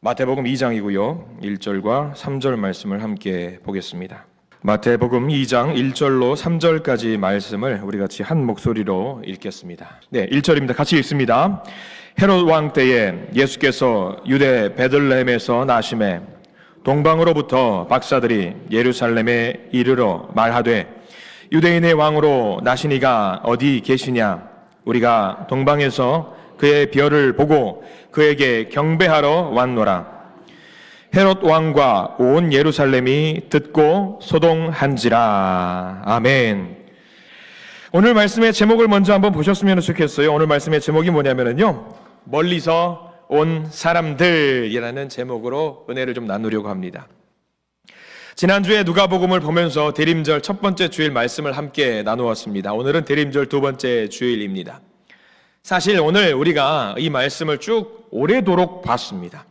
마태복음 2장이고요. 1절과 3절 말씀을 함께 보겠습니다. 마태복음 2장 1절로 3절까지 말씀을 우리 같이 한 목소리로 읽겠습니다. 네, 1절입니다. 같이 읽습니다. 헤롯 왕 때에 예수께서 유대 베들레헴에서 나심에 동방으로부터 박사들이 예루살렘에 이르러 말하되 유대인의 왕으로 나시니가 어디 계시냐? 우리가 동방에서 그의 별을 보고 그에게 경배하러 왔노라. 헤롯 왕과 온 예루살렘이 듣고 소동한지라. 아멘. 오늘 말씀의 제목을 먼저 한번 보셨으면 좋겠어요. 오늘 말씀의 제목이 뭐냐면요, 멀리서 온 사람들이라는 제목으로 은혜를 좀 나누려고 합니다. 지난주에 누가복음을 보면서 대림절 첫 번째 주일 말씀을 함께 나누었습니다. 오늘은 대림절 두 번째 주일입니다. 사실 오늘 우리가 이 말씀을 쭉 오래도록 봤습니다.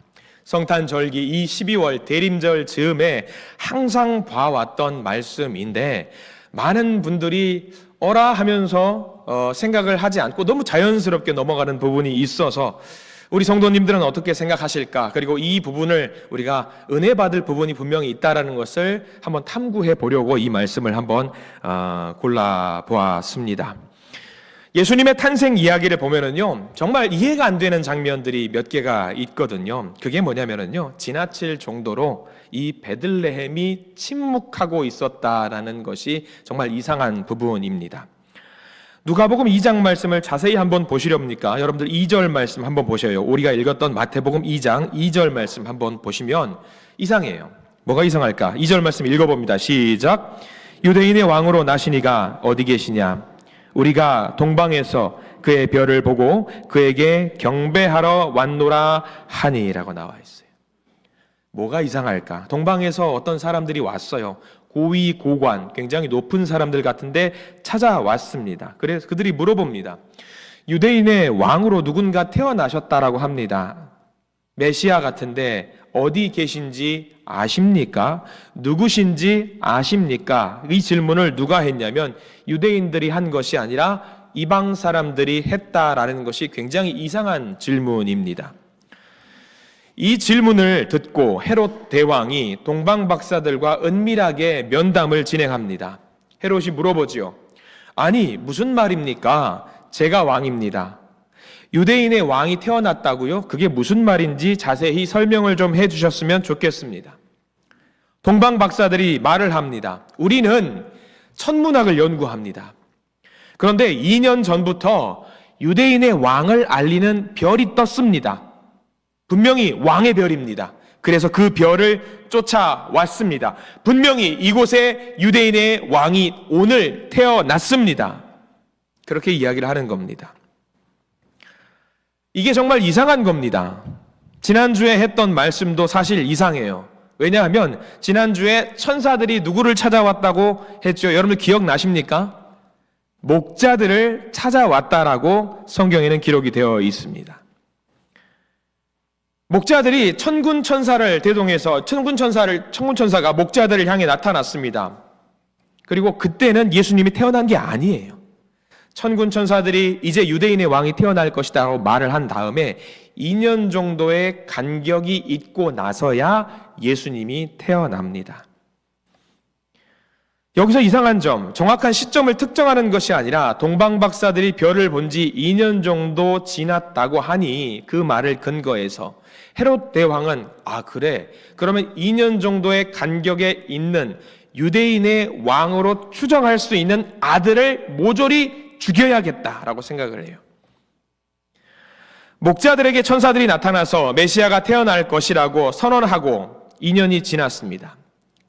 성탄절기 이 12월 대림절 즈음에 항상 봐왔던 말씀인데 많은 분들이 어라 하면서 생각을 하지 않고 너무 자연스럽게 넘어가는 부분이 있어서 우리 성도님들은 어떻게 생각하실까? 그리고 이 부분을 우리가 은혜 받을 부분이 분명히 있다는 것을 한번 탐구해 보려고 이 말씀을 한번 골라보았습니다. 예수님의 탄생 이야기를 보면은요, 정말 이해가 안 되는 장면들이 몇 개가 있거든요. 그게 뭐냐면은요, 지나칠 정도로 이 베들레헴이 침묵하고 있었다라는 것이 정말 이상한 부분입니다. 누가복음 2장 말씀을 자세히 한번 보시렵니까? 여러분들 2절 말씀 한번 보셔요. 우리가 읽었던 마태복음 2장 2절 말씀 한번 보시면 이상해요. 뭐가 이상할까? 2절 말씀 읽어봅니다. 시작. 유대인의 왕으로 나시니가 어디 계시냐? 우리가 동방에서 그의 별을 보고 그에게 경배하러 왔노라 하니라고 나와 있어요. 뭐가 이상할까? 동방에서 어떤 사람들이 왔어요. 고위 고관, 굉장히 높은 사람들 같은데 찾아왔습니다. 그래서 그들이 물어봅니다. 유대인의 왕으로 누군가 태어나셨다라고 합니다. 메시아 같은데 어디 계신지 아십니까? 누구신지 아십니까? 이 질문을 누가 했냐면 유대인들이 한 것이 아니라 이방 사람들이 했다라는 것이 굉장히 이상한 질문입니다. 이 질문을 듣고 헤롯 대왕이 동방 박사들과 은밀하게 면담을 진행합니다. 헤롯이 물어보지요. 아니, 무슨 말입니까? 제가 왕입니다. 유대인의 왕이 태어났다고요? 그게 무슨 말인지 자세히 설명을 좀 해주셨으면 좋겠습니다. 동방 박사들이 말을 합니다. 우리는 천문학을 연구합니다. 그런데 2년 전부터 유대인의 왕을 알리는 별이 떴습니다. 분명히 왕의 별입니다. 그래서 그 별을 쫓아왔습니다. 분명히 이곳에 유대인의 왕이 오늘 태어났습니다. 그렇게 이야기를 하는 겁니다. 이게 정말 이상한 겁니다. 지난주에 했던 말씀도 사실 이상해요. 왜냐하면 지난주에 천사들이 누구를 찾아왔다고 했죠? 여러분들 기억나십니까? 목자들을 찾아왔다라고 성경에는 기록이 되어 있습니다. 목자들이 천군 천사를 대동해서 천군 천사가 목자들을 향해 나타났습니다. 그리고 그때는 예수님이 태어난 게 아니에요. 천군 천사들이 이제 유대인의 왕이 태어날 것이다라고 말을 한 다음에 2년 정도의 간격이 있고 나서야 예수님이 태어납니다. 여기서 이상한 점, 정확한 시점을 특정하는 것이 아니라 동방 박사들이 별을 본 지 2년 정도 지났다고 하니 그 말을 근거해서 헤롯 대왕은 그래, 그러면 2년 정도의 간격에 있는 유대인의 왕으로 추정할 수 있는 아들을 모조리 죽여야겠다라고 생각을 해요. 목자들에게 천사들이 나타나서 메시아가 태어날 것이라고 선언하고 2년이 지났습니다.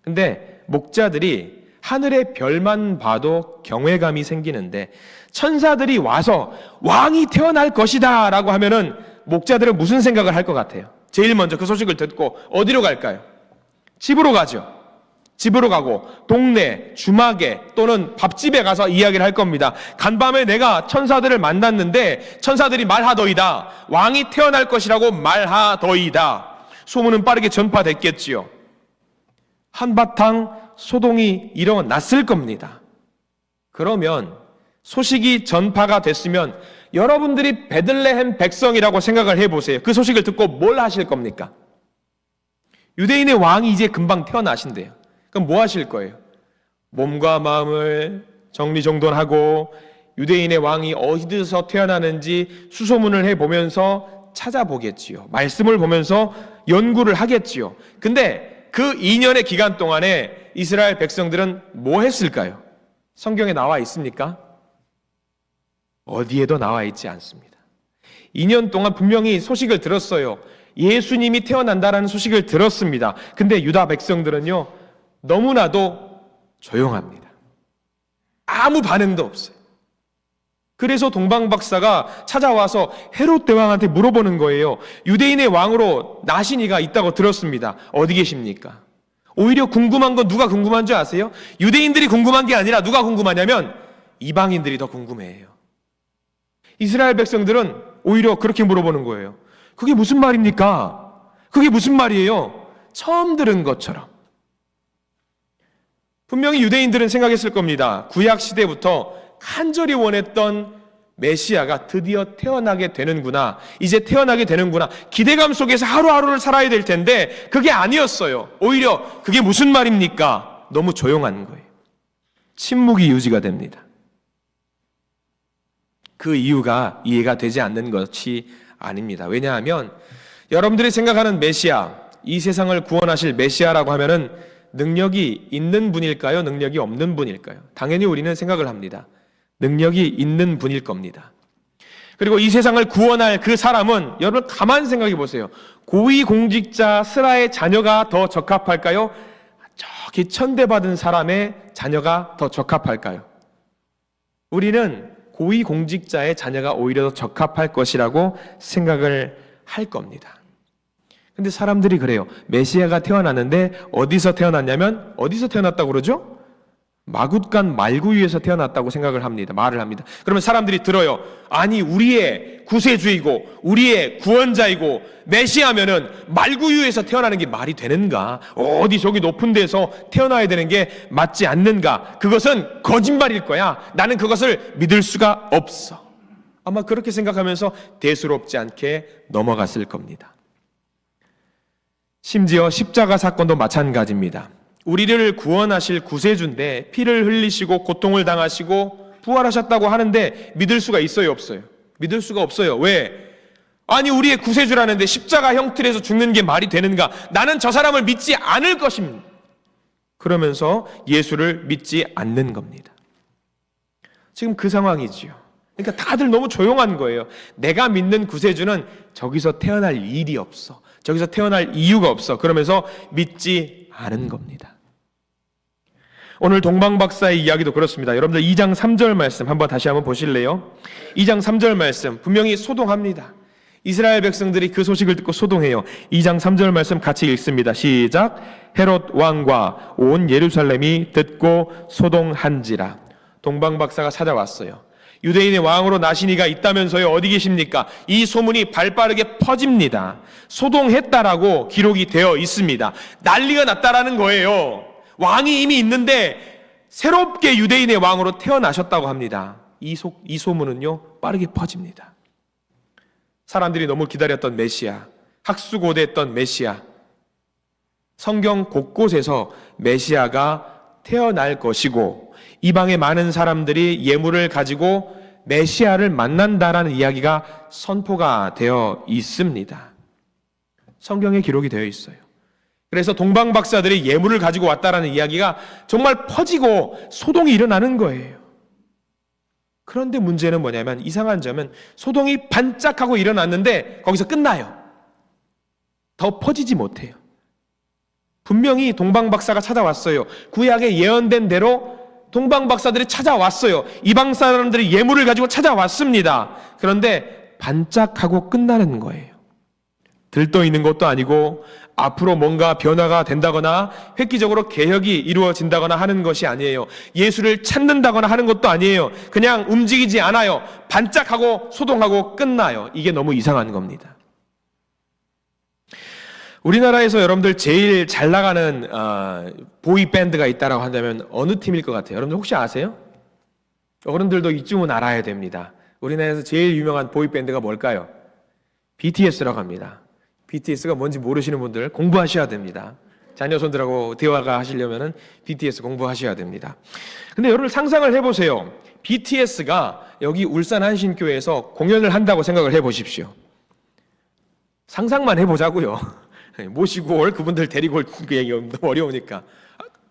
근데 목자들이 하늘의 별만 봐도 경외감이 생기는데 천사들이 와서 왕이 태어날 것이다 라고 하면은 목자들은 무슨 생각을 할 것 같아요? 제일 먼저 그 소식을 듣고 어디로 갈까요? 집으로 가죠. 집으로 가고 동네, 주막에 또는 밥집에 가서 이야기를 할 겁니다. 간밤에 내가 천사들을 만났는데 천사들이 말하더이다. 왕이 태어날 것이라고 말하더이다. 소문은 빠르게 전파됐겠지요. 한바탕 소동이 일어났을 겁니다. 그러면 소식이 전파가 됐으면 여러분들이 베들레헴 백성이라고 생각을 해보세요. 그 소식을 듣고 뭘 하실 겁니까? 유대인의 왕이 이제 금방 태어나신대요. 그럼 뭐 하실 거예요? 몸과 마음을 정리정돈하고 유대인의 왕이 어디서 태어나는지 수소문을 해보면서 찾아보겠지요. 말씀을 보면서 연구를 하겠지요. 근데 그 2년의 기간 동안에 이스라엘 백성들은 뭐 했을까요? 성경에 나와 있습니까? 어디에도 나와 있지 않습니다. 2년 동안 분명히 소식을 들었어요. 예수님이 태어난다라는 소식을 들었습니다. 근데 유다 백성들은요, 너무나도 조용합니다. 아무 반응도 없어요. 그래서 동방박사가 찾아와서 헤롯 대왕한테 물어보는 거예요. 유대인의 왕으로 나신이가 있다고 들었습니다. 어디 계십니까? 오히려 궁금한 건 누가 궁금한 줄 아세요? 유대인들이 궁금한 게 아니라 누가 궁금하냐면 이방인들이 더 궁금해해요. 이스라엘 백성들은 오히려 그렇게 물어보는 거예요. 그게 무슨 말입니까? 그게 무슨 말이에요? 처음 들은 것처럼. 분명히 유대인들은 생각했을 겁니다. 구약 시대부터 간절히 원했던 메시아가 드디어 태어나게 되는구나. 이제 태어나게 되는구나. 기대감 속에서 하루하루를 살아야 될 텐데 그게 아니었어요. 오히려 그게 무슨 말입니까? 너무 조용한 거예요. 침묵이 유지가 됩니다. 그 이유가 이해가 되지 않는 것이 아닙니다. 왜냐하면 여러분들이 생각하는 메시아, 이 세상을 구원하실 메시아라고 하면은 능력이 있는 분일까요? 능력이 없는 분일까요? 당연히 우리는 생각을 합니다. 능력이 있는 분일 겁니다. 그리고 이 세상을 구원할 그 사람은 여러분 가만 생각해 보세요. 고위공직자 스라의 자녀가 더 적합할까요? 저기 천대받은 사람의 자녀가 더 적합할까요? 우리는 고위공직자의 자녀가 오히려 더 적합할 것이라고 생각을 할 겁니다. 근데 사람들이 그래요. 메시아가 태어났는데 어디서 태어났냐면 어디서 태어났다고 그러죠? 마굿간 말구유에서 태어났다고 생각을 합니다. 말을 합니다. 그러면 사람들이 들어요. 아니 우리의 구세주이고 우리의 구원자이고 메시아면은 말구유에서 태어나는 게 말이 되는가? 어디 저기 높은 데서 태어나야 되는 게 맞지 않는가? 그것은 거짓말일 거야. 나는 그것을 믿을 수가 없어. 아마 그렇게 생각하면서 대수롭지 않게 넘어갔을 겁니다. 심지어 십자가 사건도 마찬가지입니다. 우리를 구원하실 구세주인데 피를 흘리시고 고통을 당하시고 부활하셨다고 하는데 믿을 수가 있어요, 없어요? 믿을 수가 없어요. 왜? 아니 우리의 구세주라는데 십자가 형틀에서 죽는 게 말이 되는가? 나는 저 사람을 믿지 않을 것입니다. 그러면서 예수를 믿지 않는 겁니다. 지금 그 상황이지요. 그러니까 다들 너무 조용한 거예요. 내가 믿는 구세주는 저기서 태어날 일이 없어. 저기서 태어날 이유가 없어. 그러면서 믿지 않은 겁니다. 오늘 동방박사의 이야기도 그렇습니다. 여러분들 2장 3절 말씀 한번 다시 한번 보실래요? 2장 3절 말씀 분명히 소동합니다. 이스라엘 백성들이 그 소식을 듣고 소동해요. 2장 3절 말씀 같이 읽습니다. 시작. 헤롯 왕과 온 예루살렘이 듣고 소동한지라. 동방박사가 찾아왔어요. 유대인의 왕으로 나시니가 있다면서요. 어디 계십니까? 이 소문이 발빠르게 퍼집니다. 소동했다라고 기록이 되어 있습니다. 난리가 났다라는 거예요. 왕이 이미 있는데 새롭게 유대인의 왕으로 태어나셨다고 합니다. 이 소문은요 빠르게 퍼집니다. 사람들이 너무 기다렸던 메시아, 학수고대했던 메시아, 성경 곳곳에서 메시아가 태어날 것이고 이방의 많은 사람들이 예물을 가지고 메시아를 만난다라는 이야기가 선포가 되어 있습니다. 성경에 기록이 되어 있어요. 그래서 동방박사들이 예물을 가지고 왔다라는 이야기가 정말 퍼지고 소동이 일어나는 거예요. 그런데 문제는 뭐냐면 이상한 점은 소동이 반짝하고 일어났는데 거기서 끝나요. 더 퍼지지 못해요. 분명히 동방박사가 찾아왔어요. 구약에 예언된 대로 동방박사들이 찾아왔어요. 이방 사람들이 예물을 가지고 찾아왔습니다. 그런데 반짝하고 끝나는 거예요. 들떠 있는 것도 아니고 앞으로 뭔가 변화가 된다거나 획기적으로 개혁이 이루어진다거나 하는 것이 아니에요. 예수를 찾는다거나 하는 것도 아니에요. 그냥 움직이지 않아요. 반짝하고 소동하고 끝나요. 이게 너무 이상한 겁니다. 우리나라에서 여러분들 제일 잘 나가는 보이밴드가 있다라고 한다면 어느 팀일 것 같아요? 여러분들 혹시 아세요? 어른들도 이쯤은 알아야 됩니다. 우리나라에서 제일 유명한 보이밴드가 뭘까요? BTS라고 합니다. BTS가 뭔지 모르시는 분들 공부하셔야 됩니다. 자녀 손들하고 대화가 하시려면은 BTS 공부하셔야 됩니다. 근데 여러분 상상을 해보세요. BTS가 여기 울산 한신교회에서 공연을 한다고 생각을 해보십시오. 상상만 해보자고요. 모시고 올 그분들 데리고 올 그게 너무 어려우니까.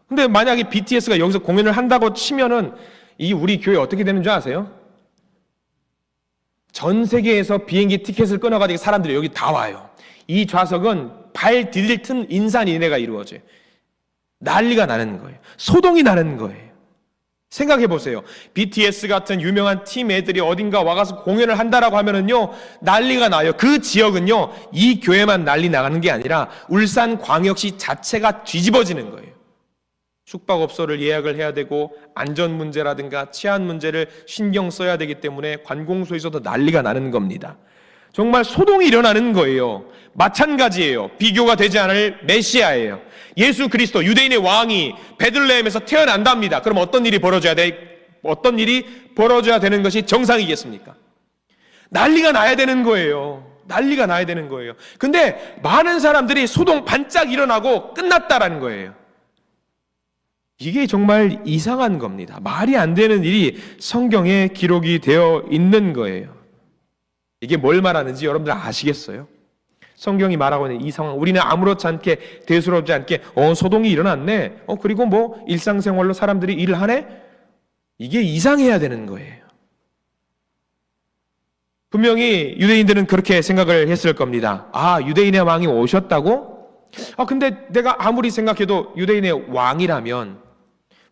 근데 만약에 BTS가 여기서 공연을 한다고 치면은 이 우리 교회 어떻게 되는 줄 아세요? 전 세계에서 비행기 티켓을 끊어가지고 사람들이 여기 다 와요. 이 좌석은 발 디딜 틈 인산인해가 이루어져요. 난리가 나는 거예요. 소동이 나는 거예요. 생각해 보세요. BTS 같은 유명한 팀 애들이 어딘가 와가서 공연을 한다라고 하면은요, 난리가 나요. 그 지역은요, 이 교회만 난리 나가는 게 아니라 울산광역시 자체가 뒤집어지는 거예요. 숙박업소를 예약을 해야 되고 안전 문제라든가 치안 문제를 신경 써야 되기 때문에 관공서에서도 난리가 나는 겁니다. 정말 소동이 일어나는 거예요. 마찬가지예요. 비교가 되지 않을 메시아예요. 예수 그리스도 유대인의 왕이 베들레헴에서 태어난답니다. 그럼 어떤 일이 벌어져야 되는 것이 정상이겠습니까? 난리가 나야 되는 거예요. 난리가 나야 되는 거예요. 근데 많은 사람들이 소동 반짝 일어나고 끝났다라는 거예요. 이게 정말 이상한 겁니다. 말이 안 되는 일이 성경에 기록이 되어 있는 거예요. 이게 뭘 말하는지 여러분들 아시겠어요? 성경이 말하고 있는 이 상황, 우리는 아무렇지 않게 대수롭지 않게 소동이 일어났네, 그리고 뭐 일상생활로 사람들이 일을 하네, 이게 이상해야 되는 거예요. 분명히 유대인들은 그렇게 생각을 했을 겁니다. 아, 유대인의 왕이 오셨다고? 근데 내가 아무리 생각해도 유대인의 왕이라면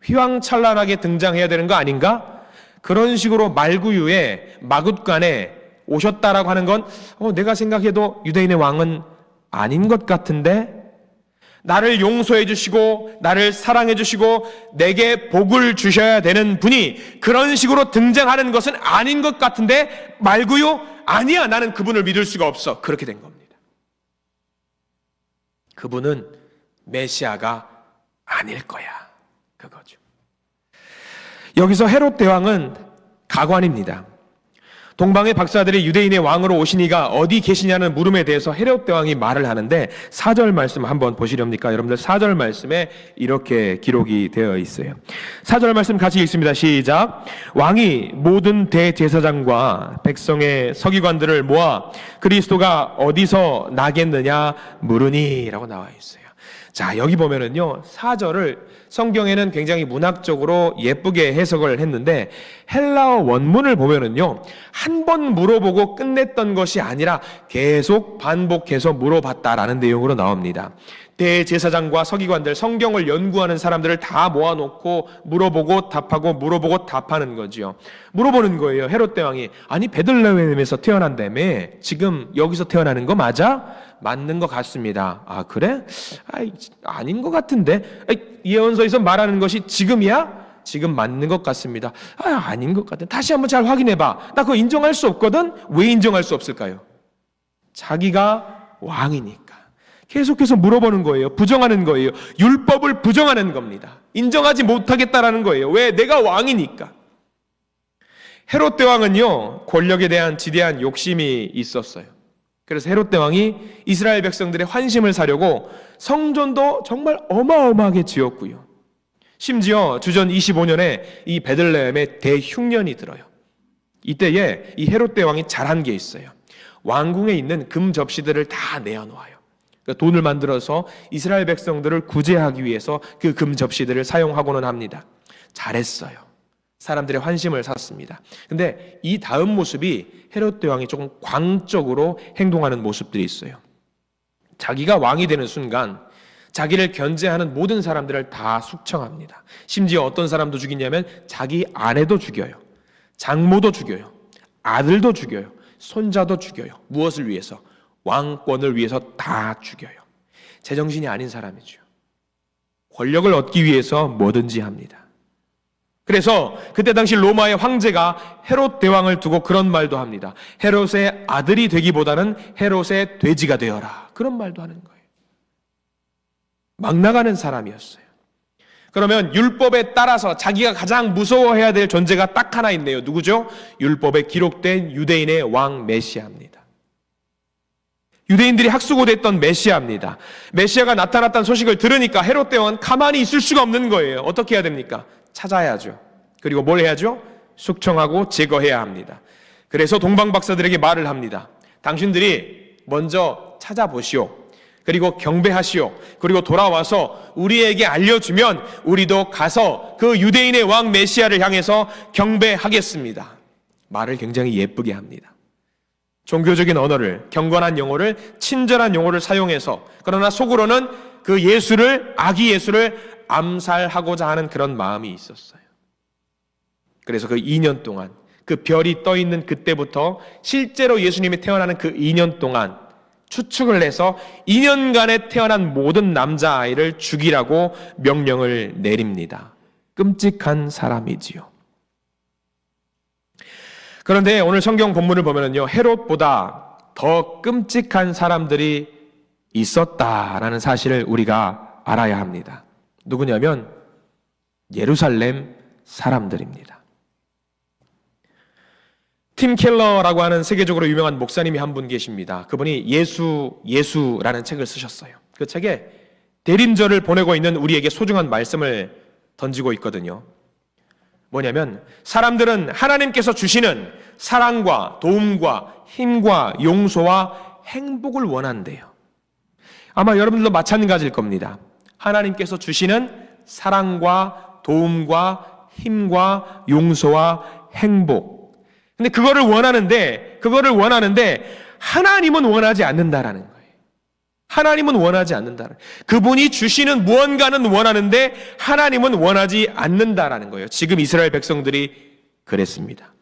휘황찬란하게 등장해야 되는 거 아닌가? 그런 식으로 말구유에 마굿간에 오셨다라고 하는 건 내가 생각해도 유대인의 왕은 아닌 것 같은데, 나를 용서해 주시고 나를 사랑해 주시고 내게 복을 주셔야 되는 분이 그런 식으로 등장하는 것은 아닌 것 같은데, 말구유? 아니야, 나는 그분을 믿을 수가 없어. 그렇게 된 겁니다. 그분은 메시아가 아닐 거야, 그거죠. 여기서 헤롯 대왕은 가관입니다. 동방의 박사들이 유대인의 왕으로 오신 이가 어디 계시냐는 물음에 대해서 헤롯 대왕이 말을 하는데, 4절 말씀 한번 보시렵니까? 여러분들 4절 말씀에 이렇게 기록이 되어 있어요. 4절 말씀 같이 읽습니다. 시작. 왕이 모든 대제사장과 백성의 서기관들을 모아 그리스도가 어디서 나겠느냐 물으니 라고 나와 있어요. 자, 여기 보면은요, 4절을 성경에는 굉장히 문학적으로 예쁘게 해석을 했는데, 헬라어 원문을 보면은요, 한 번 물어보고 끝냈던 것이 아니라 계속 반복해서 물어봤다라는 내용으로 나옵니다. 대제사장과 서기관들, 성경을 연구하는 사람들을 다 모아놓고 물어보고 답하고 물어보고 답하는 거죠. 물어보는 거예요. 헤롯 대왕이, 아니 베들레헴에서 태어난다며, 지금 여기서 태어나는 거 맞아? 맞는 것 같습니다. 아, 그래? 아닌 것 같은데? 예언서에서 말하는 것이 지금이야? 지금 맞는 것 같습니다. 아닌 것 같아. 다시 한번 잘 확인해봐. 나 그거 인정할 수 없거든? 왜 인정할 수 없을까요? 자기가 왕이니까. 계속해서 물어보는 거예요. 부정하는 거예요. 율법을 부정하는 겁니다. 인정하지 못하겠다라는 거예요. 왜? 내가 왕이니까. 헤롯 대왕은요, 권력에 대한 지대한 욕심이 있었어요. 그래서 헤롯 대왕이 이스라엘 백성들의 환심을 사려고 성전도 정말 어마어마하게 지었고요. 심지어 주전 25년에 이 베들레헴에 대흉년이 들어요. 이때에 이 헤롯 대왕이 잘한 게 있어요. 왕궁에 있는 금 접시들을 다 내어놓아요. 그러니까 돈을 만들어서 이스라엘 백성들을 구제하기 위해서 그 금 접시들을 사용하고는 합니다. 잘했어요. 사람들의 환심을 샀습니다. 근데 이 다음 모습이 헤롯 대왕이 조금 광적으로 행동하는 모습들이 있어요. 자기가 왕이 되는 순간 자기를 견제하는 모든 사람들을 다 숙청합니다. 심지어 어떤 사람도 죽이냐면 자기 아내도 죽여요. 장모도 죽여요. 아들도 죽여요. 손자도 죽여요. 무엇을 위해서? 왕권을 위해서 다 죽여요. 제정신이 아닌 사람이죠. 권력을 얻기 위해서 뭐든지 합니다. 그래서 그때 당시 로마의 황제가 헤롯 대왕을 두고 그런 말도 합니다. 헤롯의 아들이 되기보다는 헤롯의 돼지가 되어라. 그런 말도 하는 거예요. 막 나가는 사람이었어요. 그러면 율법에 따라서 자기가 가장 무서워해야 될 존재가 딱 하나 있네요. 누구죠? 율법에 기록된 유대인의 왕 메시아입니다. 유대인들이 학수고대했던 메시아입니다. 메시아가 나타났다는 소식을 들으니까 헤롯 대왕은 가만히 있을 수가 없는 거예요. 어떻게 해야 됩니까? 찾아야죠. 그리고 뭘 해야죠? 숙청하고 제거해야 합니다. 그래서 동방박사들에게 말을 합니다. 당신들이 먼저 찾아보시오. 그리고 경배하시오. 그리고 돌아와서 우리에게 알려주면 우리도 가서 그 유대인의 왕 메시아를 향해서 경배하겠습니다. 말을 굉장히 예쁘게 합니다. 종교적인 언어를, 경건한 용어를, 친절한 용어를 사용해서, 그러나 속으로는 그 예수를, 아기 예수를 암살하고자 하는 그런 마음이 있었어요. 그래서 그 2년 동안, 그 별이 떠 있는 그때부터 실제로 예수님이 태어나는 그 2년 동안 추측을 해서 2년간에 태어난 모든 남자아이를 죽이라고 명령을 내립니다. 끔찍한 사람이지요. 그런데 오늘 성경 본문을 보면요, 헤롯보다 더 끔찍한 사람들이 있었다라는 사실을 우리가 알아야 합니다. 누구냐면 예루살렘 사람들입니다. 팀 켈러라고 하는 세계적으로 유명한 목사님이 한 분 계십니다. 그분이 예수라는 책을 쓰셨어요. 그 책에 대림절을 보내고 있는 우리에게 소중한 말씀을 던지고 있거든요. 뭐냐면 사람들은 하나님께서 주시는 사랑과 도움과 힘과 용서와 행복을 원한대요. 아마 여러분들도 마찬가지일 겁니다. 하나님께서 주시는 사랑과 도움과 힘과 용서와 행복. 근데 그거를 원하는데 하나님은 원하지 않는다라는 거예요. 하나님은 원하지 않는다라는 거예요. 그분이 주시는 무언가는 원하는데 하나님은 원하지 않는다라는 거예요. 지금 이스라엘 백성들이 그랬습니다.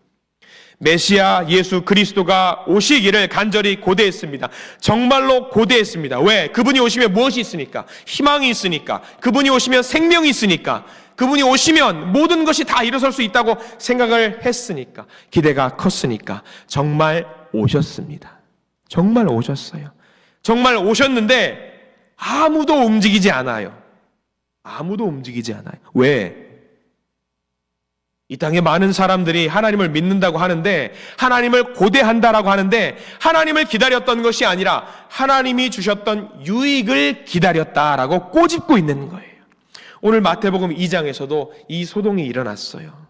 메시아 예수 그리스도가 오시기를 간절히 고대했습니다. 정말로 고대했습니다. 왜? 그분이 오시면 무엇이 있으니까? 희망이 있으니까. 그분이 오시면 생명이 있으니까. 그분이 오시면 모든 것이 다 일어설 수 있다고 생각을 했으니까. 기대가 컸으니까. 정말 오셨습니다. 정말 오셨어요. 정말 오셨는데 아무도 움직이지 않아요. 아무도 움직이지 않아요. 왜? 이 땅에 많은 사람들이 하나님을 믿는다고 하는데, 하나님을 고대한다라고 하는데, 하나님을 기다렸던 것이 아니라 하나님이 주셨던 유익을 기다렸다라고 꼬집고 있는 거예요. 오늘 마태복음 2장에서도 이 소동이 일어났어요.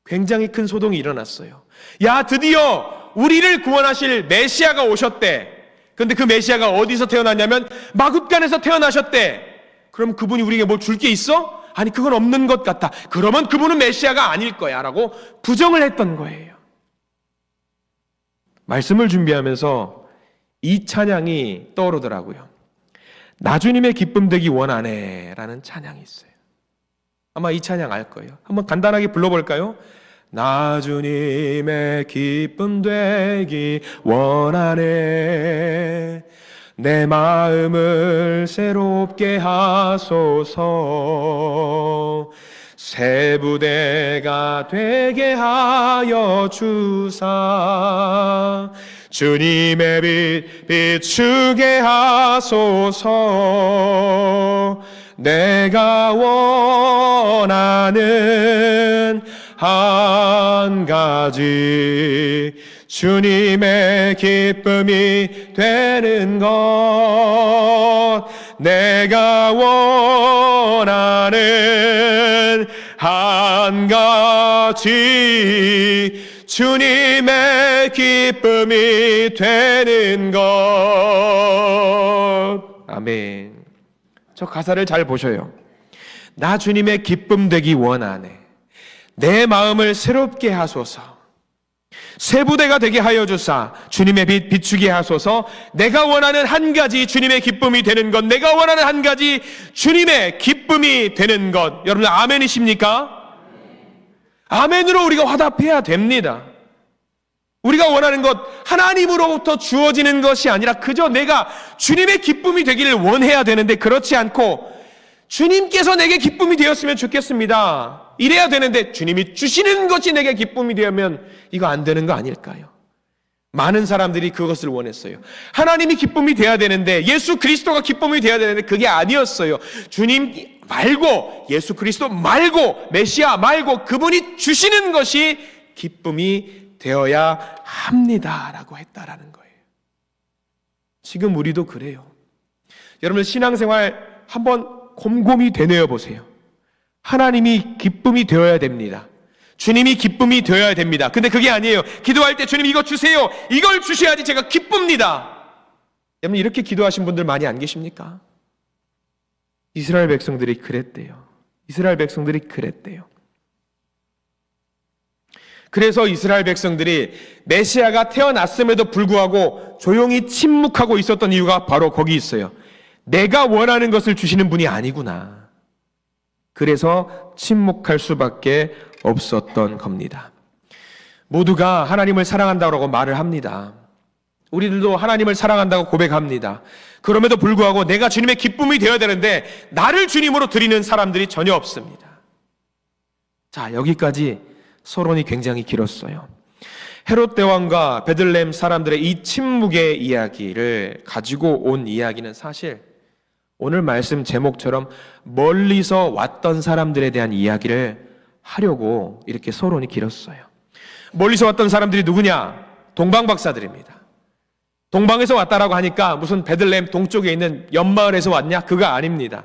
굉장히 큰 소동이 일어났어요. 야, 드디어 우리를 구원하실 메시아가 오셨대. 그런데 그 메시아가 어디서 태어났냐면 마굿간에서 태어나셨대. 그럼 그분이 우리에게 뭘 줄 게 있어? 아니, 그건 없는 것 같다. 그러면 그분은 메시아가 아닐 거야 라고 부정을 했던 거예요. 말씀을 준비하면서 이 찬양이 떠오르더라고요. 나 주님의 기쁨 되기 원하네 라는 찬양이 있어요. 아마 이 찬양 알 거예요. 한번 간단하게 불러볼까요? 나 주님의 기쁨 되기 원하네. 내 마음을 새롭게 하소서. 새 부대가 되게 하여 주사. 주님의 빛 비추게 하소서. 내가 원하는 한 가지, 주님의 기쁨이 되는 것. 내가 원하는 한 가지, 주님의 기쁨이 되는 것. 아멘. 저 가사를 잘 보셔요. 나 주님의 기쁨 되기 원하네. 내 마음을 새롭게 하소서. 새 부대가 되게 하여 주사. 주님의 빛 비추게 하소서. 내가 원하는 한 가지 주님의 기쁨이 되는 것. 내가 원하는 한 가지 주님의 기쁨이 되는 것. 여러분 아멘이십니까? 아멘으로 우리가 화답해야 됩니다. 우리가 원하는 것, 하나님으로부터 주어지는 것이 아니라 그저 내가 주님의 기쁨이 되기를 원해야 되는데, 그렇지 않고 주님께서 내게 기쁨이 되었으면 좋겠습니다. 이래야 되는데 주님이 주시는 것이 내게 기쁨이 되면 이거 안 되는 거 아닐까요? 많은 사람들이 그것을 원했어요. 하나님이 기쁨이 돼야 되는데, 예수 그리스도가 기쁨이 돼야 되는데 그게 아니었어요. 주님 말고, 예수 그리스도 말고, 메시아 말고 그분이 주시는 것이 기쁨이 되어야 합니다라고 했다라는 거예요. 지금 우리도 그래요. 여러분 신앙생활 한번 곰곰이 되뇌어 보세요. 하나님이 기쁨이 되어야 됩니다. 주님이 기쁨이 되어야 됩니다. 근데 그게 아니에요. 기도할 때 주님 이거 주세요. 이걸 주셔야지 제가 기쁩니다. 여러분 이렇게 기도하신 분들 많이 안 계십니까? 이스라엘 백성들이 그랬대요. 이스라엘 백성들이 그랬대요. 그래서 이스라엘 백성들이 메시아가 태어났음에도 불구하고 조용히 침묵하고 있었던 이유가 바로 거기 있어요. 내가 원하는 것을 주시는 분이 아니구나. 그래서 침묵할 수밖에 없었던 겁니다. 모두가 하나님을 사랑한다고 말을 합니다. 우리들도 하나님을 사랑한다고 고백합니다. 그럼에도 불구하고 내가 주님의 기쁨이 되어야 되는데 나를 주님으로 드리는 사람들이 전혀 없습니다. 자, 여기까지 서론이 굉장히 길었어요. 헤롯 대왕과 베들레헴 사람들의 이 침묵의 이야기를 가지고 온 이야기는 사실 오늘 말씀 제목처럼 멀리서 왔던 사람들에 대한 이야기를 하려고 이렇게 서론이 길었어요. 멀리서 왔던 사람들이 누구냐? 동방박사들입니다. 동방에서 왔다라고 하니까 무슨 베들레헴 동쪽에 있는 옆마을에서 왔냐? 그거 아닙니다.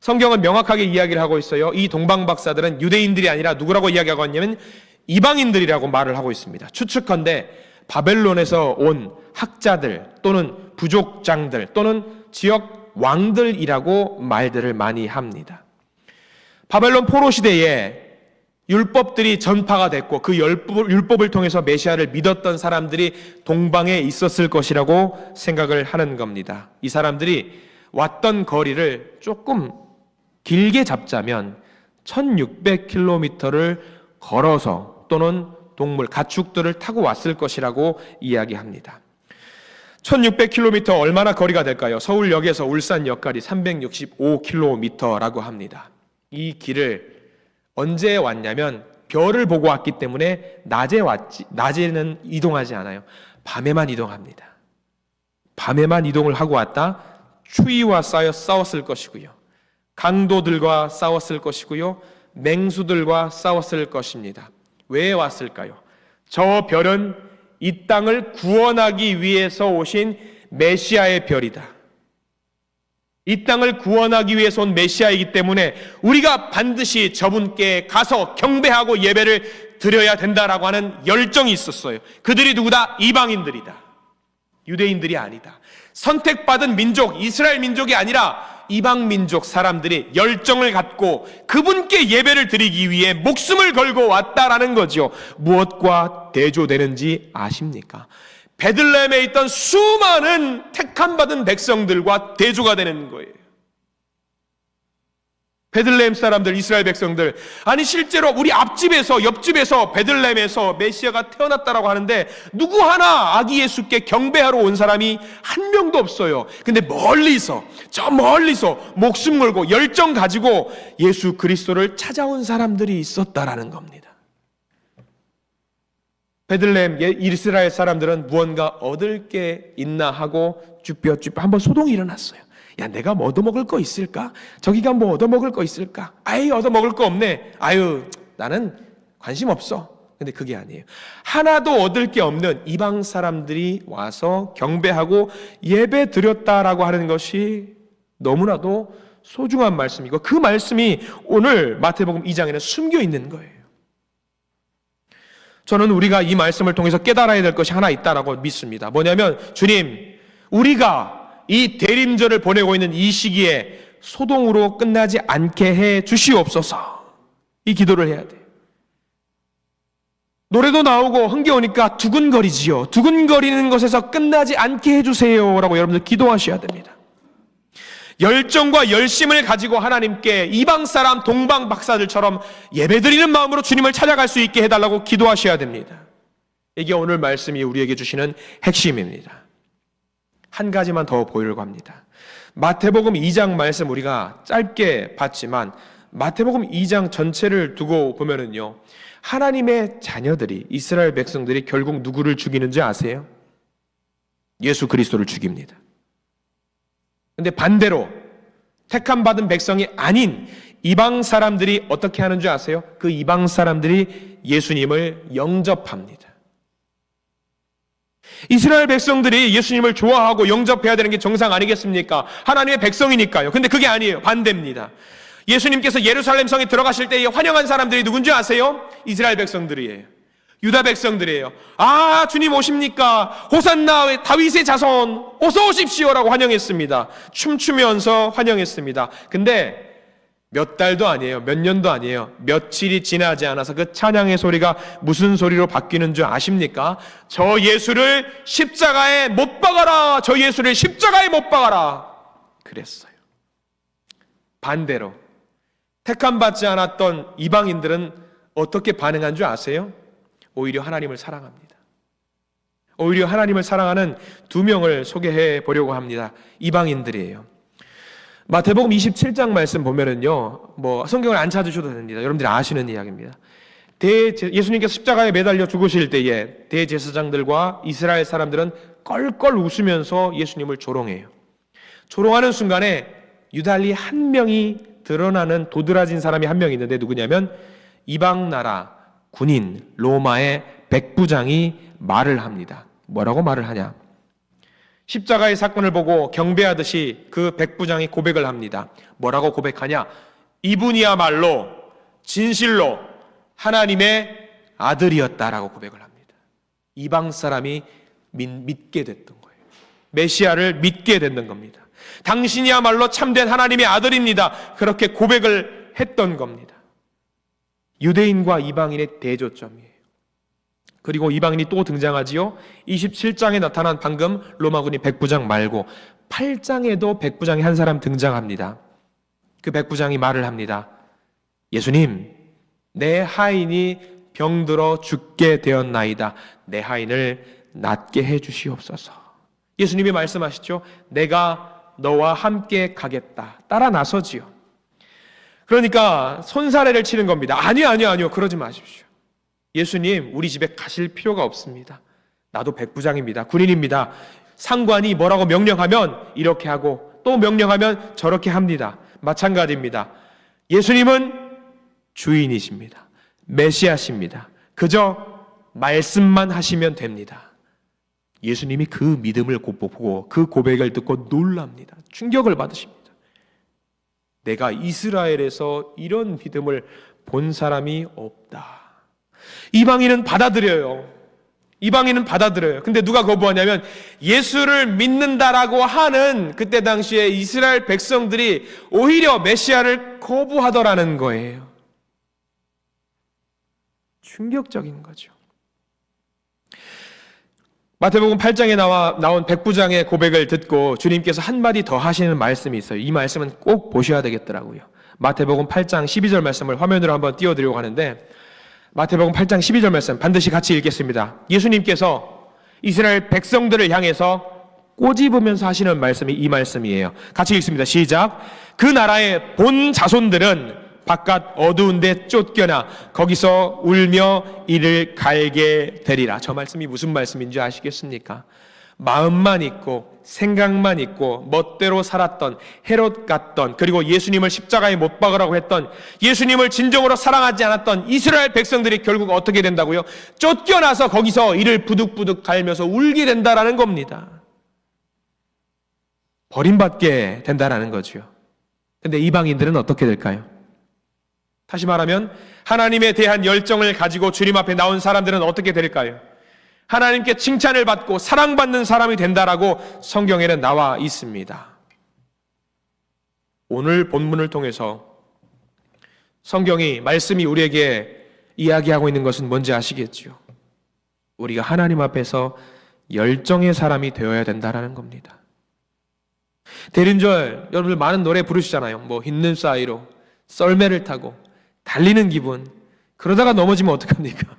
성경은 명확하게 이야기를 하고 있어요. 이 동방박사들은 유대인들이 아니라 누구라고 이야기하고 있냐면 이방인들이라고 말을 하고 있습니다. 추측컨대 바벨론에서 온 학자들 또는 부족장들 또는 지역 왕들이라고 말들을 많이 합니다. 바벨론 포로 시대에 율법들이 전파가 됐고 그 율법을 통해서 메시아를 믿었던 사람들이 동방에 있었을 것이라고 생각을 하는 겁니다. 이 사람들이 왔던 거리를 조금 길게 잡자면 1600km를 걸어서 또는 동물, 가축들을 타고 왔을 것이라고 이야기합니다. 1600km 얼마나 거리가 될까요? 서울역에서 울산역까지 365km라고 합니다. 이 길을 언제 왔냐면 별을 보고 왔기 때문에 낮에는 이동하지 않아요. 밤에만 이동합니다. 밤에만 이동을 하고 왔다. 추위와 싸웠을 것이고요. 강도들과 싸웠을 것이고요. 맹수들과 싸웠을 것입니다. 왜 왔을까요? 저 별은 이 땅을 구원하기 위해서 오신 메시아의 별이다. 이 땅을 구원하기 위해서 온 메시아이기 때문에 우리가 반드시 저분께 가서 경배하고 예배를 드려야 된다라고 하는 열정이 있었어요. 그들이 누구다? 이방인들이다. 유대인들이 아니다. 선택받은 민족, 이스라엘 민족이 아니라 이방 민족 사람들이 열정을 갖고 그분께 예배를 드리기 위해 목숨을 걸고 왔다라는 거죠. 무엇과 대조되는지 아십니까? 베들레헴에 있던 수많은 택함받은 백성들과 대조가 되는 거예요. 베들레헴 사람들, 이스라엘 백성들, 아니 실제로 우리 앞집에서 옆집에서 베들레헴에서 메시아가 태어났다라고 하는데 누구 하나 아기 예수께 경배하러 온 사람이 한 명도 없어요. 근데 멀리서, 저 멀리서 목숨 걸고 열정 가지고 예수 그리스도를 찾아온 사람들이 있었다라는 겁니다. 베들레헴 이스라엘 사람들은 무언가 얻을 게 있나 하고 쭈뼛쭈뼛 한번 소동이 일어났어요. 야, 내가 뭐 얻어먹을 거 있을까? 저기가 뭐 얻어먹을 거 있을까? 아이, 얻어먹을 거 없네. 아유, 나는 관심 없어. 근데 그게 아니에요. 하나도 얻을 게 없는 이방 사람들이 와서 경배하고 예배 드렸다라고 하는 것이 너무나도 소중한 말씀이고 그 말씀이 오늘 마태복음 2장에는 숨겨 있는 거예요. 저는 우리가 이 말씀을 통해서 깨달아야 될 것이 하나 있다라고 믿습니다. 뭐냐면 주님, 우리가 이 대림절을 보내고 있는 이 시기에 소동으로 끝나지 않게 해 주시옵소서. 이 기도를 해야 돼요. 노래도 나오고 흥겨우니까 두근거리지요. 두근거리는 것에서 끝나지 않게 해주세요 라고 여러분들 기도하셔야 됩니다. 열정과 열심을 가지고 하나님께 이방 사람 동방 박사들처럼 예배드리는 마음으로 주님을 찾아갈 수 있게 해달라고 기도하셔야 됩니다. 이게 오늘 말씀이 우리에게 주시는 핵심입니다. 한 가지만 더 보이려고 합니다. 마태복음 2장 말씀 우리가 짧게 봤지만 마태복음 2장 전체를 두고 보면은요, 하나님의 자녀들이, 이스라엘 백성들이 결국 누구를 죽이는지 아세요? 예수 그리스도를 죽입니다. 근데 반대로 택함받은 백성이 아닌 이방 사람들이 어떻게 하는 줄 아세요? 그 이방 사람들이 예수님을 영접합니다. 이스라엘 백성들이 예수님을 좋아하고 영접해야 되는 게 정상 아니겠습니까? 하나님의 백성이니까요. 근데 그게 아니에요. 반대입니다. 예수님께서 예루살렘 성에 들어가실 때 환영한 사람들이 누군지 아세요? 이스라엘 백성들이에요. 유다 백성들이에요. 아, 주님 오십니까? 호산나 다윗의 자손 어서 오십시오라고 환영했습니다. 춤추면서 환영했습니다. 근데 몇 달도 아니에요. 몇 년도 아니에요. 며칠이 지나지 않아서 그 찬양의 소리가 무슨 소리로 바뀌는 줄 아십니까? 저 예수를 십자가에 못 박아라. 저 예수를 십자가에 못 박아라. 그랬어요. 반대로 택함받지 않았던 이방인들은 어떻게 반응한 줄 아세요? 오히려 하나님을 사랑합니다. 오히려 하나님을 사랑하는 두 명을 소개해 보려고 합니다. 이방인들이에요. 마태복음 27장 말씀 보면은요, 성경을 안 찾으셔도 됩니다. 여러분들이 아시는 이야기입니다. 예수님께서 십자가에 매달려 죽으실 때에 대제사장들과 이스라엘 사람들은 껄껄 웃으면서 예수님을 조롱해요. 조롱하는 순간에 유달리 한 명이 드러나는 도드라진 사람이 한 명 있는데 누구냐면 이방 나라 군인 로마의 백부장이 말을 합니다. 뭐라고 말을 하냐? 십자가의 사건을 보고 경배하듯이 그 백부장이 고백을 합니다. 뭐라고 고백하냐? 이분이야말로 진실로 하나님의 아들이었다라고 고백을 합니다. 이방 사람이 믿게 됐던 거예요. 메시아를 믿게 됐는 겁니다. 당신이야말로 참된 하나님의 아들입니다. 그렇게 고백을 했던 겁니다. 유대인과 이방인의 대조점이에요. 그리고 이방인이 또 등장하지요. 27장에 나타난 방금 로마군이 백부장 말고 8장에도 백부장이 한 사람 등장합니다. 그 백부장이 말을 합니다. 예수님, 내 하인이 병들어 죽게 되었나이다. 내 하인을 낫게 해주시옵소서. 예수님이 말씀하시죠. 내가 너와 함께 가겠다. 따라 나서지요. 그러니까 손사래를 치는 겁니다. 아니요. 그러지 마십시오. 예수님, 우리 집에 가실 필요가 없습니다. 나도 백부장입니다. 군인입니다. 상관이 뭐라고 명령하면 이렇게 하고 또 명령하면 저렇게 합니다. 마찬가지입니다. 예수님은 주인이십니다. 메시아십니다. 그저 말씀만 하시면 됩니다. 예수님이 그 믿음을 보고 그 고백을 듣고 놀랍니다. 충격을 받으십니다. 내가 이스라엘에서 이런 믿음을 본 사람이 없다. 이방인은 받아들여요. 근데 누가 거부하냐면 예수를 믿는다라고 하는 그때 당시에 이스라엘 백성들이 오히려 메시아를 거부하더라는 거예요. 충격적인 거죠. 마태복음 8장에 나온 백부장의 고백을 듣고 주님께서 한마디 더 하시는 말씀이 있어요. 이 말씀은 꼭 보셔야 되겠더라고요. 마태복음 8장 12절 말씀을 화면으로 한번 띄워드리려고 하는데 마태복음 8장 12절 말씀 반드시 같이 읽겠습니다. 예수님께서 이스라엘 백성들을 향해서 꼬집으면서 하시는 말씀이 이 말씀이에요. 같이 읽습니다. 시작. 그 나라의 본 자손들은 바깥 어두운 데 쫓겨나 거기서 울며 이를 갈게 되리라. 저 말씀이 무슨 말씀인지 아시겠습니까? 마음만 있고 생각만 있고 멋대로 살았던 헤롯 같던 그리고 예수님을 십자가에 못 박으라고 했던 예수님을 진정으로 사랑하지 않았던 이스라엘 백성들이 결국 어떻게 된다고요? 쫓겨나서 거기서 이를 부득부득 갈면서 울게 된다라는 겁니다. 버림받게 된다라는 거죠. 근데 이방인들은 어떻게 될까요? 다시 말하면 하나님에 대한 열정을 가지고 주님 앞에 나온 사람들은 어떻게 될까요? 하나님께 칭찬을 받고 사랑받는 사람이 된다라고 성경에는 나와 있습니다. 오늘 본문을 통해서 성경이 말씀이 우리에게 이야기하고 있는 것은 뭔지 아시겠죠? 우리가 하나님 앞에서 열정의 사람이 되어야 된다라는 겁니다. 대륜절 여러분들 많은 노래 부르시잖아요. 흰눈 사이로 썰매를 타고 달리는 기분. 그러다가 넘어지면 어떡합니까?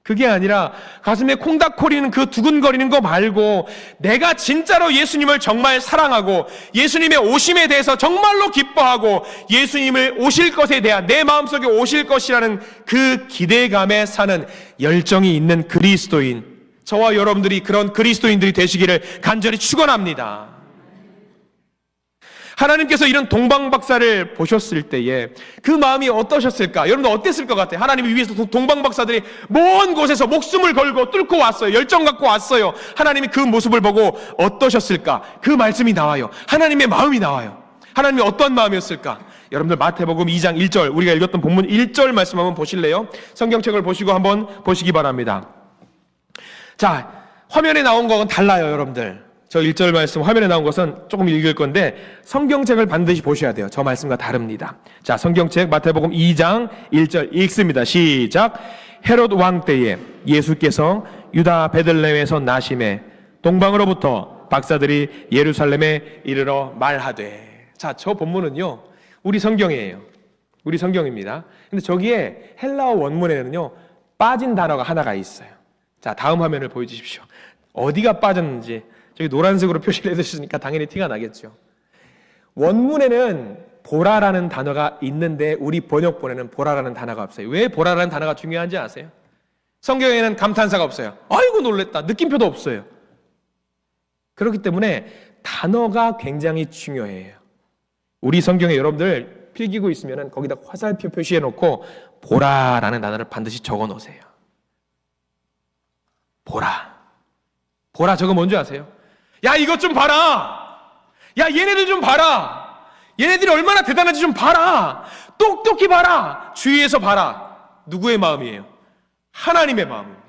그게 아니라 가슴에 콩닥거리는 그 두근거리는 거 말고 내가 진짜로 예수님을 정말 사랑하고 예수님의 오심에 대해서 정말로 기뻐하고 예수님을 오실 것에 대한 내 마음속에 오실 것이라는 그 기대감에 사는 열정이 있는 그리스도인, 저와 여러분들이 그런 그리스도인들이 되시기를 간절히 축원합니다. 하나님께서 이런 동방박사를 보셨을 때에 그 마음이 어떠셨을까? 여러분들 어땠을 것 같아요? 하나님을 위해서 동방박사들이 먼 곳에서 목숨을 걸고 뚫고 왔어요. 열정 갖고 왔어요. 하나님이 그 모습을 보고 어떠셨을까? 그 말씀이 나와요. 하나님의 마음이 나와요. 하나님이 어떤 마음이었을까? 여러분들 마태복음 2장 1절, 우리가 읽었던 본문 1절 말씀 한번 보실래요? 성경책을 보시고 한번 보시기 바랍니다. 자, 화면에 나온 거는 달라요, 여러분들. 저 1절 말씀 화면에 나온 것은 조금 읽을 건데 성경책을 반드시 보셔야 돼요. 저 말씀과 다릅니다. 자, 성경책 마태복음 2장 1절 읽습니다. 시작. 헤롯 왕 때에 예수께서 유다 베들레헴에서 나심에 동방으로부터 박사들이 예루살렘에 이르러 말하되. 자, 저 본문은요, 우리 성경이에요. 우리 성경입니다. 근데 저기에 헬라어 원문에는요, 빠진 단어가 하나가 있어요. 자, 다음 화면을 보여주십시오. 어디가 빠졌는지. 저기 노란색으로 표시를 해주시니까 당연히 티가 나겠죠. 원문에는 보라라는 단어가 있는데 우리 번역본에는 보라라는 단어가 없어요. 왜 보라라는 단어가 중요한지 아세요? 성경에는 감탄사가 없어요. 아이고 놀랬다. 느낌표도 없어요. 그렇기 때문에 단어가 굉장히 중요해요. 우리 성경에 여러분들 필기고 있으면 거기다 화살표 표시해 놓고 보라라는 단어를 반드시 적어 놓으세요. 보라. 보라, 저거 뭔지 아세요? 야, 이것 좀 봐라. 야, 얘네들 좀 봐라. 얘네들이 얼마나 대단한지 좀 봐라. 똑똑히 봐라. 주위에서 봐라. 누구의 마음이에요? 하나님의 마음입니다.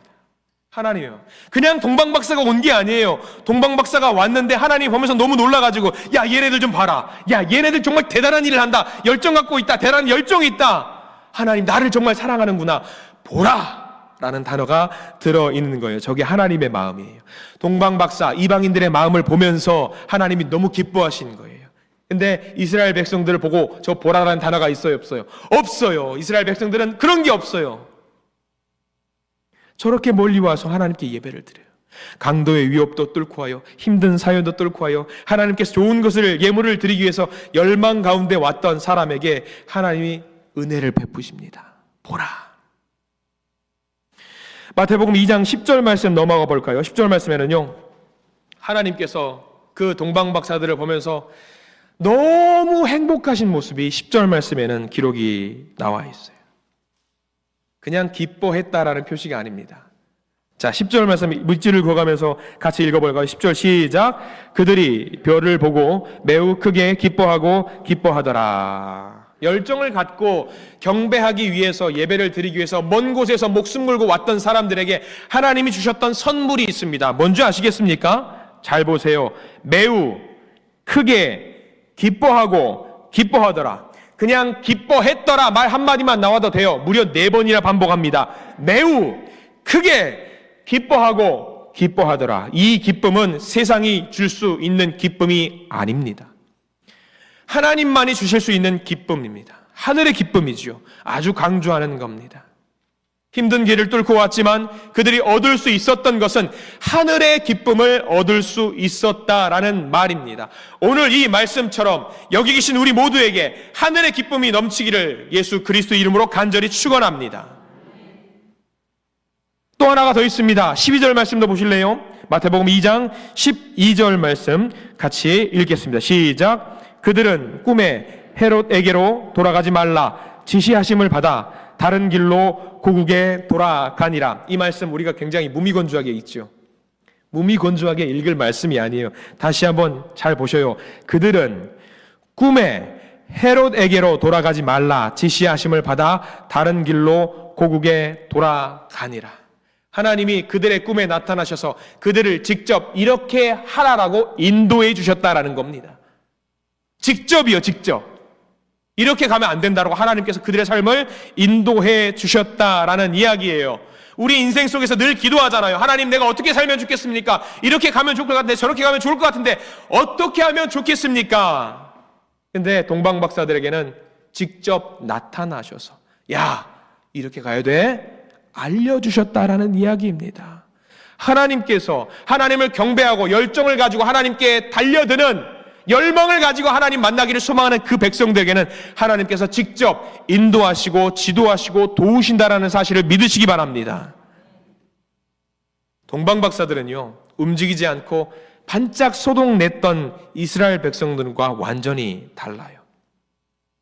하나님의 마음. 그냥 동방박사가 온 게 아니에요. 동방박사가 왔는데 하나님 보면서 너무 놀라가지고, 야, 얘네들 좀 봐라. 야, 얘네들 정말 대단한 일을 한다. 열정 갖고 있다. 대단한 열정이 있다. 하나님 나를 정말 사랑하는구나. 보라 라는 단어가 들어있는 거예요. 저게 하나님의 마음이에요. 동방박사, 이방인들의 마음을 보면서 하나님이 너무 기뻐하시는 거예요. 근데 이스라엘 백성들을 보고 저 보라라는 단어가 있어요, 없어요? 없어요. 이스라엘 백성들은 그런 게 없어요. 저렇게 멀리 와서 하나님께 예배를 드려요. 강도의 위협도 뚫고 와요. 힘든 사연도 뚫고 와요. 하나님께서 좋은 것을, 예물을 드리기 위해서 열망 가운데 왔던 사람에게 하나님이 은혜를 베푸십니다. 보라. 마태복음 2장 10절 말씀 넘어가 볼까요? 10절 말씀에는요, 하나님께서 그 동방박사들을 보면서 너무 행복하신 모습이 10절 말씀에는 기록이 나와 있어요. 그냥 기뻐했다라는 표시가 아닙니다. 자, 10절 말씀 물질을 그어가면서 같이 읽어볼까요? 10절 시작. 그들이 별을 보고 매우 크게 기뻐하고 기뻐하더라. 열정을 갖고 경배하기 위해서, 예배를 드리기 위해서 먼 곳에서 목숨 걸고 왔던 사람들에게 하나님이 주셨던 선물이 있습니다. 뭔지 아시겠습니까? 잘 보세요. 매우 크게 기뻐하고 기뻐하더라. 그냥 기뻐했더라 말 한마디만 나와도 돼요. 무려 4번이나 반복합니다. 매우 크게 기뻐하고 기뻐하더라. 이 기쁨은 세상이 줄 수 있는 기쁨이 아닙니다. 하나님만이 주실 수 있는 기쁨입니다. 하늘의 기쁨이죠. 아주 강조하는 겁니다. 힘든 길을 뚫고 왔지만 그들이 얻을 수 있었던 것은 하늘의 기쁨을 얻을 수 있었다라는 말입니다. 오늘 이 말씀처럼 여기 계신 우리 모두에게 하늘의 기쁨이 넘치기를 예수 그리스도 이름으로 간절히 축원합니다. 또 하나가 더 있습니다. 12절 말씀도 보실래요? 마태복음 2장 12절 말씀 같이 읽겠습니다. 시작. 그들은 꿈에 헤롯에게로 돌아가지 말라 지시하심을 받아 다른 길로 고국에 돌아가니라. 이 말씀 우리가 굉장히 무미건조하게 읽죠. 무미건조하게 읽을 말씀이 아니에요. 다시 한번 잘 보셔요. 그들은 꿈에 헤롯에게로 돌아가지 말라 지시하심을 받아 다른 길로 고국에 돌아가니라. 하나님이 그들의 꿈에 나타나셔서 그들을 직접 이렇게 하라라고 인도해 주셨다라는 겁니다. 직접이요, 직접. 이렇게 가면 안 된다라고 하나님께서 그들의 삶을 인도해 주셨다라는 이야기예요. 우리 인생 속에서 늘 기도하잖아요. 하나님, 내가 어떻게 살면 좋겠습니까? 이렇게 가면 좋을 것 같은데, 저렇게 가면 좋을 것 같은데, 어떻게 하면 좋겠습니까? 근데 동방박사들에게는 직접 나타나셔서, 야, 이렇게 가야 돼? 알려주셨다라는 이야기입니다. 하나님께서 하나님을 경배하고 열정을 가지고 하나님께 달려드는 열망을 가지고 하나님 만나기를 소망하는 그 백성들에게는 하나님께서 직접 인도하시고 지도하시고 도우신다라는 사실을 믿으시기 바랍니다. 동방박사들은요, 움직이지 않고 반짝 소동냈던 이스라엘 백성들과 완전히 달라요.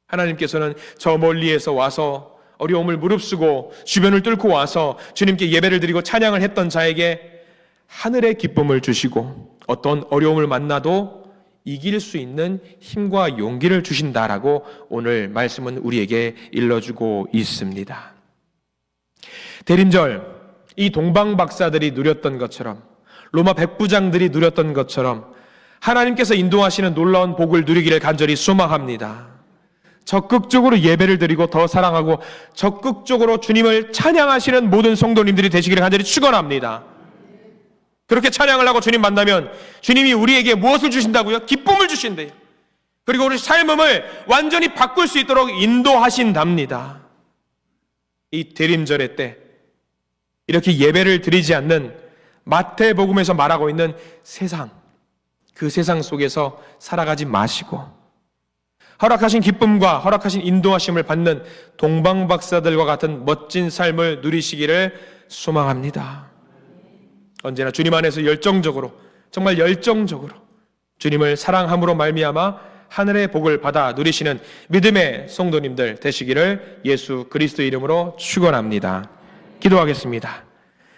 하나님께서는 저 멀리에서 와서 어려움을 무릅쓰고 주변을 뚫고 와서 주님께 예배를 드리고 찬양을 했던 자에게 하늘의 기쁨을 주시고 어떤 어려움을 만나도 이길 수 있는 힘과 용기를 주신다라고 오늘 말씀은 우리에게 일러주고 있습니다. 대림절, 이 동방박사들이 누렸던 것처럼, 로마 백부장들이 누렸던 것처럼 하나님께서 인도하시는 놀라운 복을 누리기를 간절히 소망합니다. 적극적으로 예배를 드리고 더 사랑하고 적극적으로 주님을 찬양하시는 모든 성도님들이 되시기를 간절히 축원합니다. 그렇게 찬양을 하고 주님 만나면 주님이 우리에게 무엇을 주신다고요? 기쁨을 주신대요. 그리고 우리 삶을 완전히 바꿀 수 있도록 인도하신답니다. 이 대림절의 때 이렇게 예배를 드리지 않는 마태복음에서 말하고 있는 세상, 그 세상 속에서 살아가지 마시고 허락하신 기쁨과 허락하신 인도하심을 받는 동방박사들과 같은 멋진 삶을 누리시기를 소망합니다. 언제나 주님 안에서 열정적으로, 정말 열정적으로 주님을 사랑함으로 말미암아 하늘의 복을 받아 누리시는 믿음의 성도님들 되시기를 예수 그리스도 이름으로 축원합니다. 기도하겠습니다.